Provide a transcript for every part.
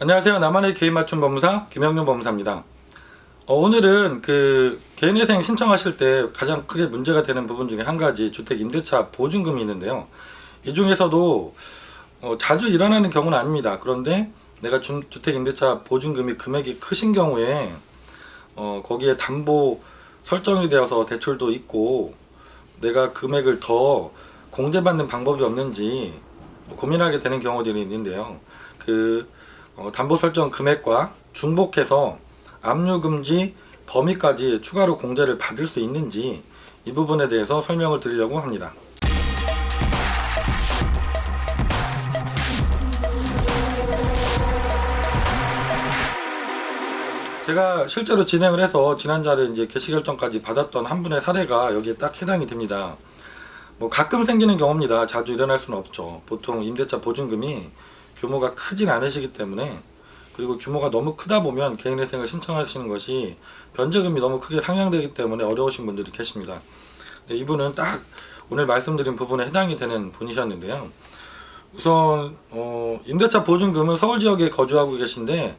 안녕하세요. 나만의 개인 맞춤 법무사 김영룡 법무사입니다. 오늘은 개인회생 신청하실 때 가장 크게 문제가 되는 부분 중에 한 가지 주택 임대차 보증금이 있는데요. 이 중에서도 자주 일어나는 경우는 아닙니다. 그런데 내가 주택 임대차 보증금이 금액이 크신 경우에 거기에 담보 설정이 되어서 대출도 있고 내가 금액을 더 공제받는 방법이 없는지 고민하게 되는 경우들이 있는데요. 담보 설정 금액과 중복해서 압류금지 범위까지 추가로 공제를 받을 수 있는지 이 부분에 대해서 설명을 드리려고 합니다. 제가 실제로 진행을 해서 지난달에 이제 개시 결정까지 받았던 한 분의 사례가 여기에 딱 해당이 됩니다. 가끔 생기는 경우입니다. 자주 일어날 수는 없죠. 보통 임대차 보증금이 규모가 크진 않으시기 때문에, 그리고 규모가 너무 크다 보면 개인회생을 신청하시는 것이 변제금이 너무 크게 상향되기 때문에 어려우신 분들이 계십니다. 이분은 딱 오늘 말씀드린 부분에 해당이 되는 분이셨는데요. 우선 임대차 보증금은 서울 지역에 거주하고 계신데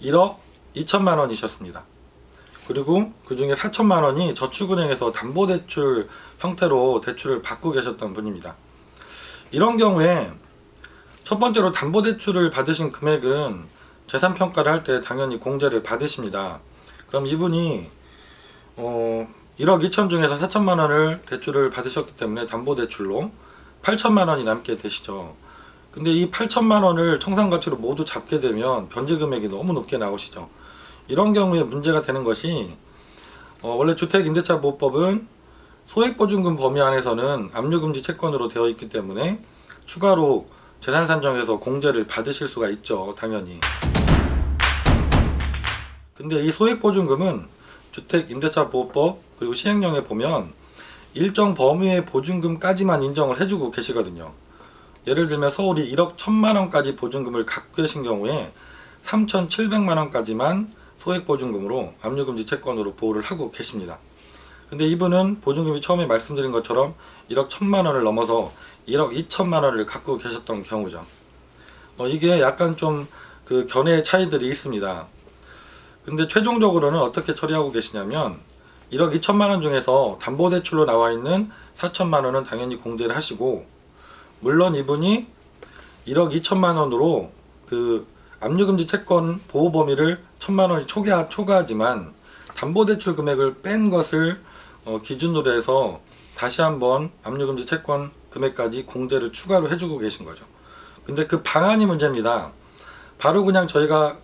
1억 2천만 원이셨습니다. 그리고 그 중에 4천만 원이 저축은행에서 담보대출 형태로 대출을 받고 계셨던 분입니다. 이런 경우에 첫 번째로 담보대출을 받으신 금액은 재산평가를 할 때 당연히 공제를 받으십니다. 그럼 이분이 1억 2천 중에서 4천만 원을 대출을 받으셨기 때문에 담보대출로 8천만 원이 남게 되시죠. 근데 이 8천만 원을 청산가치로 모두 잡게 되면 변제금액이 너무 높게 나오시죠. 이런 경우에 문제가 되는 것이 원래 주택임대차보호법은 소액보증금 범위 안에서는 압류금지 채권으로 되어 있기 때문에 추가로 재산 산정에서 공제를 받으실 수가 있죠. 당연히. 근데 이 소액보증금은 주택임대차보호법 그리고 시행령에 보면 일정 범위의 보증금까지만 인정을 해주고 계시거든요. 예를 들면 서울이 1억 1천만 원까지 보증금을 갖고 계신 경우에 3,700만 원까지만 소액보증금으로 압류금지 채권으로 보호를 하고 계십니다. 근데 이분은 보증금이 처음에 말씀드린 것처럼 1억 1천만 원을 넘어서 1억 2천만 원을 갖고 계셨던 경우죠. 이게 약간 좀 견해의 차이들이 있습니다. 근데 최종적으로는 어떻게 처리하고 계시냐면 1억 2천만 원 중에서 담보대출로 나와 있는 4천만 원은 당연히 공제를 하시고, 물론 이분이 1억 2천만 원으로 압류금지 채권 보호 범위를 1천만 원이 초과하지만 담보대출 금액을 뺀 것을 기준으로 해서 다시 한번 압류금지 채권 금액까지 공제를 추가로 해주고 계신 거죠. 근데 그 방안이 문제입니다. 바로 그냥 저희가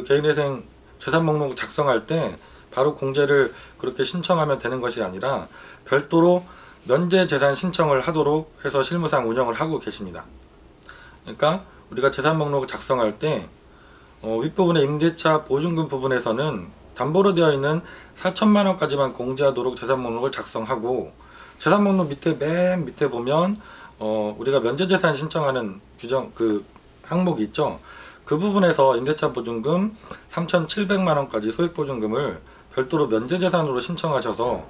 개인회생 재산 목록 작성할 때 바로 공제를 그렇게 신청하면 되는 것이 아니라 별도로 면제 재산 신청을 하도록 해서 실무상 운영을 하고 계십니다. 그러니까 우리가 재산 목록을 작성할 때 윗부분의 임대차 보증금 부분에서는 담보로 되어 있는 4천만 원까지만 공제하도록 재산 목록을 작성하고, 재산 목록 맨 밑에 보면 우리가 면제재산 신청하는 규정 항목이 있죠. 그 부분에서 임대차 보증금 3,700만 원까지 소액보증금을 별도로 면제재산으로 신청하셔서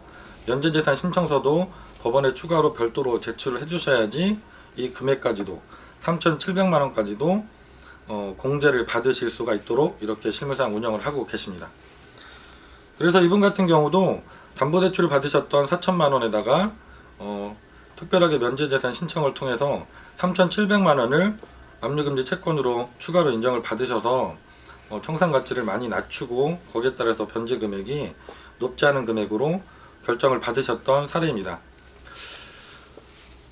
면제재산 신청서도 법원에 추가로 별도로 제출을 해주셔야지 이 금액까지도 3,700만 원까지도 공제를 받으실 수가 있도록 이렇게 실무상 운영을 하고 계십니다. 그래서 이분 같은 경우도 담보대출을 받으셨던 4천만 원에다가 특별하게 면제재산 신청을 통해서 3,700만 원을 압류금지 채권으로 추가로 인정을 받으셔서 청산가치를 많이 낮추고 거기에 따라서 변제 금액이 높지 않은 금액으로 결정을 받으셨던 사례입니다.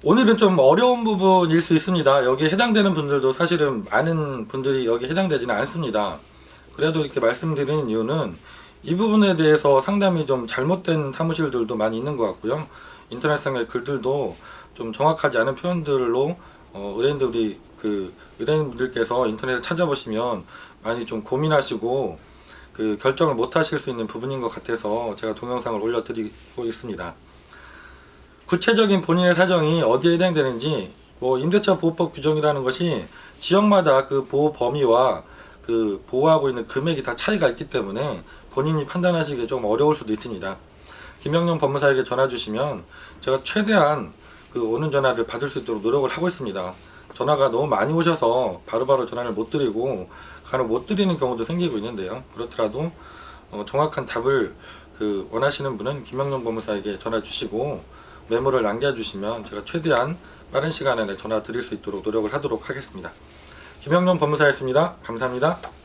오늘은 좀 어려운 부분일 수 있습니다. 여기에 해당되는 분들도 사실은 많은 분들이 여기에 해당되지는 않습니다. 그래도 이렇게 말씀드리는 이유는 이 부분에 대해서 상담이 좀 잘못된 사무실들도 많이 있는 것 같고요. 인터넷상의 글들도 좀 정확하지 않은 표현들로 의뢰인분들께서 인터넷을 찾아보시면 많이 좀 고민하시고 결정을 못 하실 수 있는 부분인 것 같아서 제가 동영상을 올려드리고 있습니다. 구체적인 본인의 사정이 어디에 해당되는지, 임대차 보호법 규정이라는 것이 지역마다 그 보호 범위와 보호하고 있는 금액이 다 차이가 있기 때문에 본인이 판단하시기에 좀 어려울 수도 있습니다. 김영룡 법무사에게 전화 주시면 제가 최대한 오는 전화를 받을 수 있도록 노력을 하고 있습니다. 전화가 너무 많이 오셔서 바로바로 전화를 못 드리고 간혹 못 드리는 경우도 생기고 있는데요. 그렇더라도 정확한 답을 원하시는 분은 김영룡 법무사에게 전화 주시고 메모를 남겨주시면 제가 최대한 빠른 시간 안에 전화 드릴 수 있도록 노력을 하도록 하겠습니다. 김영룡 법무사였습니다. 감사합니다.